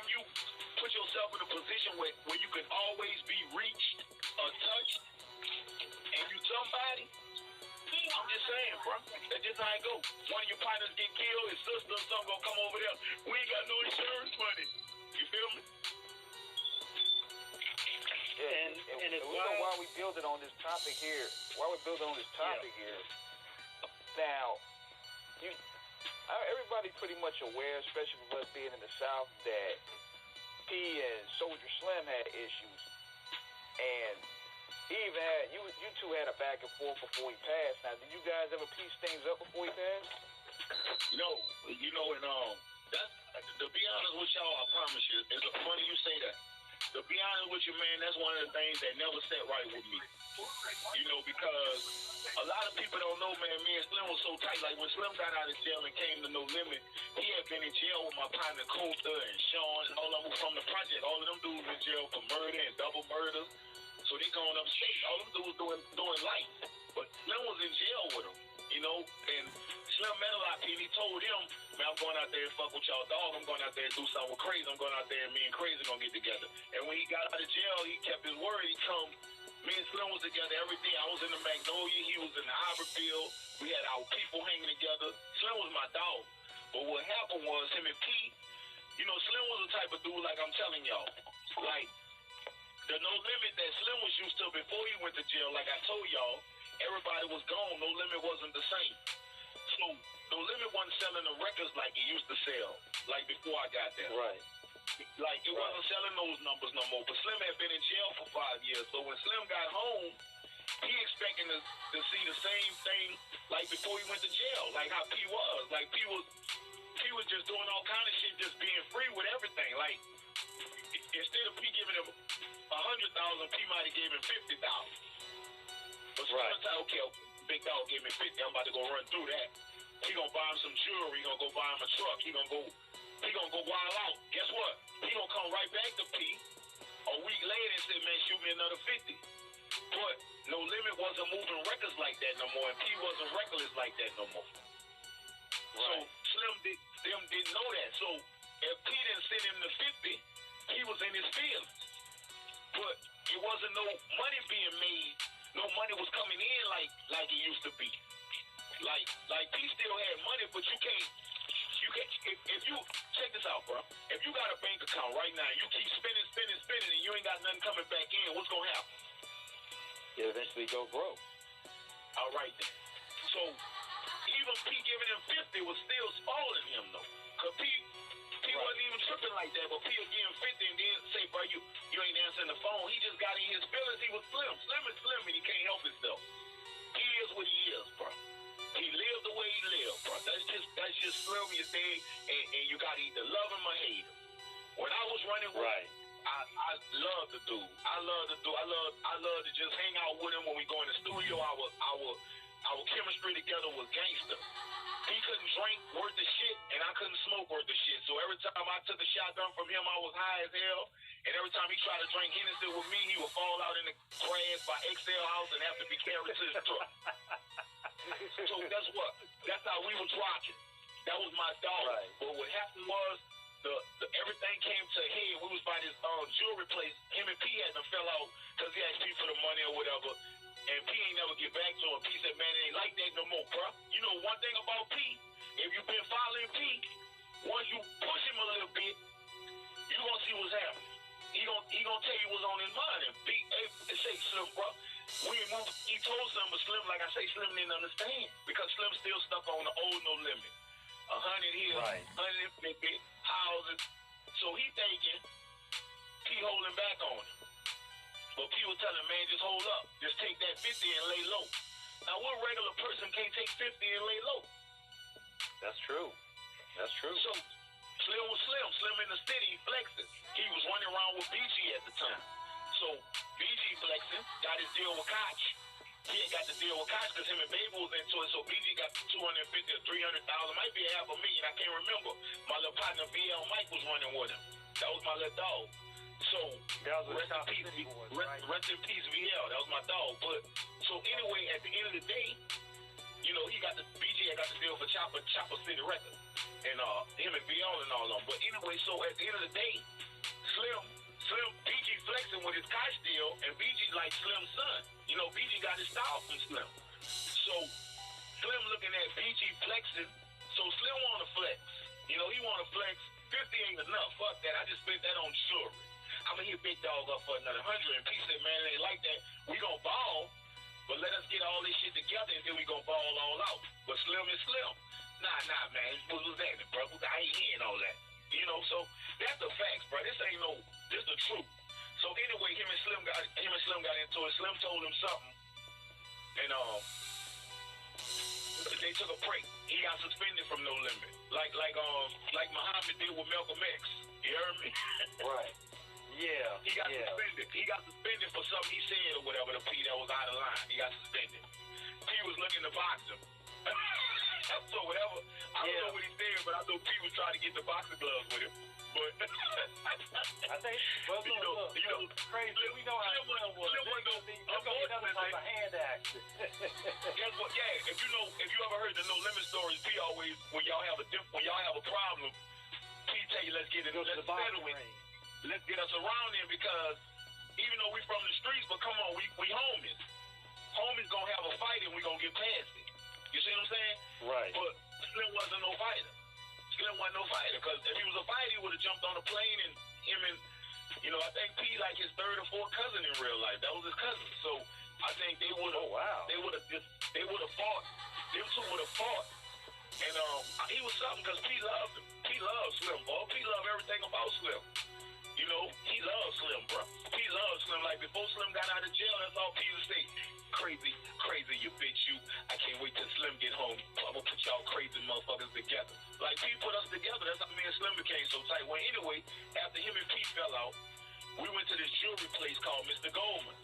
Slim, you put yourself in a position where you can always be reached or touched, and you somebody. I'm just saying, bro. That's just how it go. One of your partners get killed, his sister or something gonna come over there. We ain't got no insurance money. You feel me? Yeah, and it's why we build it on this topic here. Why we build it on this topic here. Now, everybody pretty much aware, especially with us being in the South, that P and Soulja Slim had issues, and he even had you two had a back and forth before he passed. Now, did you guys ever piece things up before he passed? No, and that's to be honest with y'all, I promise you, it's funny you say that. To be honest with you, man, that's one of the things that never sat right with me. Because a lot of people don't know, man, me and Slim was so tight. Like when Slim got out of jail and came to No Limit, he had been in jail with my partner Kunta and Sean and all of them from the project. All of them dudes in jail for murder and double murder. So they going upstate. All them dudes doing life. But Slim was in jail with them, and Slim met a lot of people. He told him, man, I'm going out there and fuck with y'all dog. I'm going out there and do something with Krazy. I'm going out there and me and Krazy gonna get together. And when he got out of jail, he kept his word. Me and Slim was together every day. I was in the Magnolia. He was in the Ivoryfield. We had our people hanging together. Slim was my dog. But what happened was him and P, Slim was the type of dude like I'm telling y'all. Like, the No Limit that Slim was used to before he went to jail, like I told y'all, everybody was gone. No Limit wasn't the same. So No Limit wasn't selling the records like it used to sell, like before I got there. Right. Like it wasn't selling those numbers no more. But Slim had been in jail for 5 years. So when Slim got home, he expecting to see the same thing like before he went to jail, like how P was. Like P was just doing all kind of shit, just being free with everything. Like instead of P giving him 100,000, P might have gave him 50,000. But Slim said, okay, big dog gave me 50. I'm about to go run through that. He gonna buy him some jewelry. He gonna go buy him a truck. He gonna go wild out. Guess what? He gonna come right back to P a week later and say, man, shoot me another 50. But No Limit wasn't moving records like that no more, and P wasn't reckless like that no more. Right. So Slim didn't know that. So if P didn't send him the 50, he was in his feelings. But it wasn't no money being made. No money was coming in like it used to be. Like P still had money, but you can't. If you check this out, bro. If you got a bank account right now, you keep spending, and you ain't got nothing coming back in, what's gonna happen? You'll eventually go broke. All right then. So even P giving him 50 was still spoiling him though, cause P wasn't even tripping like that. But P would give him 50 and then say, bro, you ain't answering the phone. He just got in his feelings. He was Slim. Slim is Slim, and he can't help himself. He is what he is, bro. He lived the way he lived, bro. That's just Slim, you think, and you gotta either love him or hate him. When I was running with him, I love the dude. I love to just hang out with him when we go in the studio. Our chemistry together was gangster. He couldn't drink worth the shit, and I couldn't smoke worth the shit. So every time I took a shotgun from him, I was high as hell. And every time he tried to drink Hennessy with me, he would fall out in the grass by Excel House and have to be carried to his truck. So that's how we was rocking. That was my dog. Right. But what happened was the everything came to a head. We was by this jewelry place. Him and P had to fell out because he asked P for the money or whatever. And P ain't never get back to him. P said, man, it ain't like that no more, bro. You know one thing about P, if you've been following P, once you push him a little bit, you gonna see what's happening. He gonna tell you what's on his mind. And P, say, Slim, bro, we ain't moved. He told Slim, but Slim, like I say, Slim didn't understand because Slim still stuck on the old No Limit. 100 here, 150 houses. So he thinking P holding back on him. But P was telling him, man, just hold up. Just take that 50 and lay low. Now, what regular person can't take 50 and lay low? That's true. So Slim was Slim. Slim in the city, flexing. He was running around with BG at the time. So BG flexing, got his deal with Koch. He ain't got the deal with Koch because him and Baby was into it. So BG got 250 or 300,000, might be $500,000. I can't remember. My little partner VL Mike was running with him. That was my little dog. So rest in peace, VL. That was my dog. But so anyway, at the end of the day, you know, he got the BG got the deal for Chopper City Records, and him and Viol and all of them. But anyway, so at the end of the day, Slim, BG flexing with his Koch deal, and BG like Slim's son. You know, BG got his style from Slim. So Slim looking at BG flexing, so Slim want to flex. You know, he want to flex. 50 ain't enough. Fuck that. I just spent that on jewelry. I'm going to hit Big Dog up for another 100. And P said, man, it ain't like that. We going to ball, but let us get all this shit together, and then we going to ball all out. But Slim is Slim. Nah, man. What was that, bro? I ain't hearing all that. You know, so that's the facts, bro. This ain't no, this the truth. So anyway, him and Slim got into it. Slim told him something, and they took a break. He got suspended from No Limit, like Muhammad did with Malcolm X. You heard me? Right. Yeah. He got suspended. He got suspended for something he said or whatever. The P that was out of line. He got suspended. P was looking to box him. So whatever. I don't know what he said, but I know P was trying to get the boxing gloves with him. But I think, well, you know, Krazy. We know how it was. There's gonna be another type of hand action. Guess what? Yeah, if you ever heard the No Limit stories, P always when y'all have a problem, P tell you let's settle it. Let's get us around there because even though we from the streets, but come on, we homies. Homies gonna have a fight and we gonna get past it. You see what I'm saying? Right. But Slim wasn't no fighter. Slim wasn't no fighter because if he was a fighter, he would have jumped on a plane and him and, you know, I think P like his third or fourth cousin in real life. That was his cousin. So I think they would have. Oh, wow. They would have fought. Them two would have fought. And he was something because P loved him. P loved Slim, boy. P loved everything about Slim. You know, he loves Slim, bro. He loves Slim. Like, before Slim got out of jail, that's all P would say. Crazy, you bitch, you. I can't wait till Slim get home. I'm gonna put y'all crazy motherfuckers together. Like, P put us together. That's how me and Slim became so tight. Well, anyway, after him and P fell out, we went to this jewelry place called Mr. Goldman.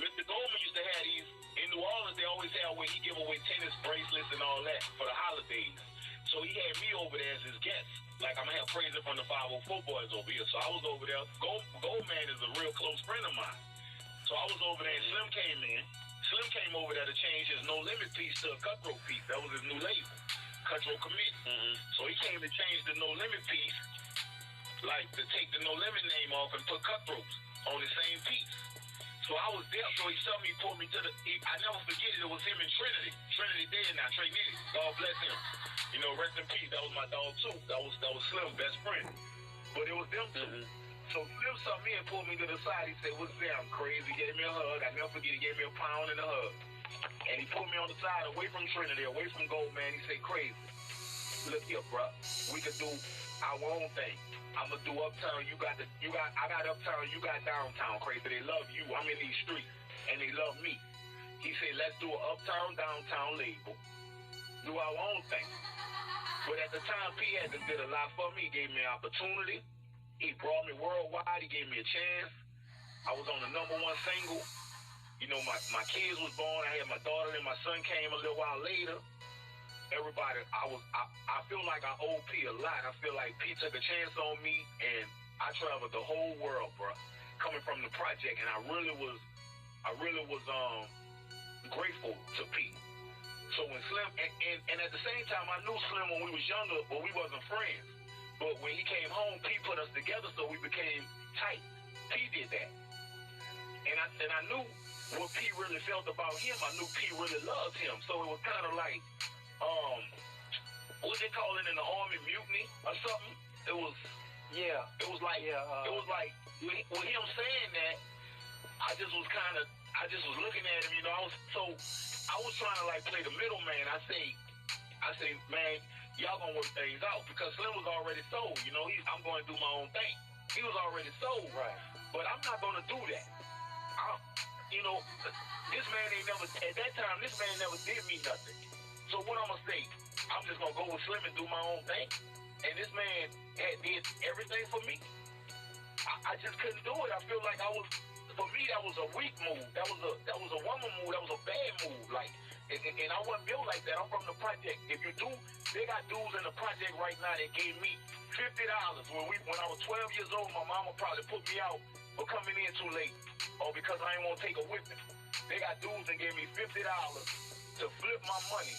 Mr. Goldman used to have these, in New Orleans, they always had where he give away tennis bracelets and all that for the holidays. So he had me over there as his guest. Like, I'm going to have Krazy from the 504 boys over here. So I was over there. Goldman is a real close friend of mine. So I was over there and Slim came in. Slim came over there to change his No Limit piece to a Cutthroat piece. That was his new label, Cutthroat Commit. Mm-hmm. So he came to change the No Limit piece, like to take the No Limit name off and put Cutthroats on the same piece. So I was there, so he saw me, pulled me to I never forget it was him and Trinity. Trinity dead now, Trey Nitty. God bless him. You know, rest in peace. That was my dog too. That was Slim's best friend. But it was them two. Mm-hmm. So Slim saw me and pulled me to the side. He said, what's there? I'm crazy. He gave me a hug. I never forget. He gave me a pound and a hug. And he pulled me on the side, away from Trinity, away from Goldman. He said, Krazy, look here, bro. We can do our own thing. I'm gonna do uptown. I got uptown. You got downtown. Krazy. They love you. I'm in these streets, and they love me. He said, let's do an uptown, downtown label. Do our own thing. But at the time, P had did a lot for me. He gave me an opportunity. He brought me worldwide. He gave me a chance. I was on the #1 single. You know, my kids was born. I had my daughter and my son came a little while later. Everybody, I feel like I owe P a lot. I feel like P took a chance on me, and I traveled the whole world, bro, coming from the project, and I really was grateful to P. So when Slim, and at the same time, I knew Slim when we was younger, but we wasn't friends. But when he came home, P put us together, so we became tight. P did that. And I knew what P really felt about him. I knew P really loved him. So it was kind of like, what they call it in the Army, mutiny or something? It was like with him saying that, I just was looking at him, you know. I was trying to like play the middleman. I say, man, y'all gonna work things out because Slim was already sold. You know, I'm going to do my own thing. He was already sold, right? But I'm not gonna do that. You know, this man ain't never at that time. This man never did me nothing. So what I'm gonna say? I'm just gonna go with Slim and do my own thing. And this man did everything for me. I just couldn't do it. I feel like for me, that was a weak move. That was a woman move. That was a bad move. Like, and I wasn't built like that. I'm from the project. They got dudes in the project right now that gave me $50 when I was 12 years old. My mama probably put me out for coming in too late, or because I ain't want to take a whipping. They got dudes that gave me $50 to flip my money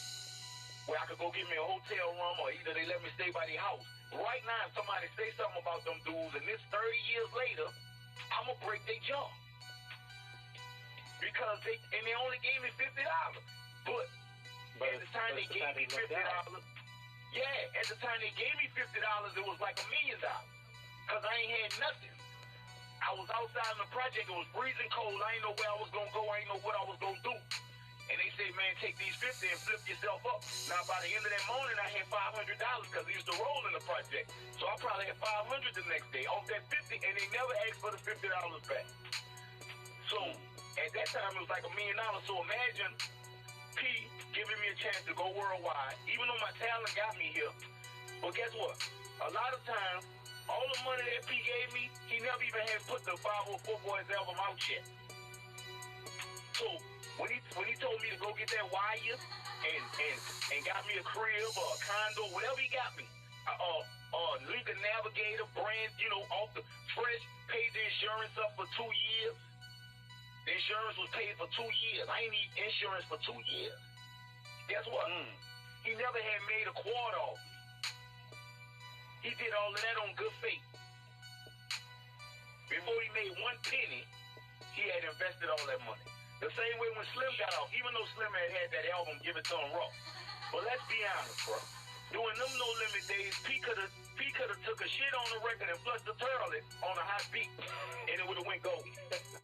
where I could go get me a hotel room or either they let me stay by their house. Right now, if somebody say something about them dudes, and this 30 years later, I'm going to break their jaw. Because they only gave me $50. But at the time they gave me $50, yeah, at the time they gave me $50, it was like $1 million. Because I ain't had nothing. I was outside in the project, it was freezing cold, I ain't know where I was going to go, I ain't know what I was going to do. And they said, man, take these 50 and flip yourself up. Now, by the end of that morning, I had $500 because I used to roll in the project. So I probably had $500 the next day off that 50, and they never asked for the $50 back. So at that time, it was like $1 million. So imagine P giving me a chance to go worldwide, even though my talent got me here. But guess what? A lot of times, all the money that P gave me, he never even had put the 504 Boys album out yet. So when he told me to go get that wire and got me a crib or a condo, whatever he got me, Lincoln Navigator brand, off the fresh, paid the insurance up for 2 years. The insurance was paid for 2 years. I ain't need insurance for 2 years. Guess what? He never had made a quarter off me. He did all of that on good faith. Before he made 1 penny, he had invested all that money. The same way when Slim got off, even though Slim had that album, Give It To Him Raw. But let's be honest, bro. During them No Limit days, P could have took a shit on the record and flushed the toilet on a hot beat, and it would have went gold.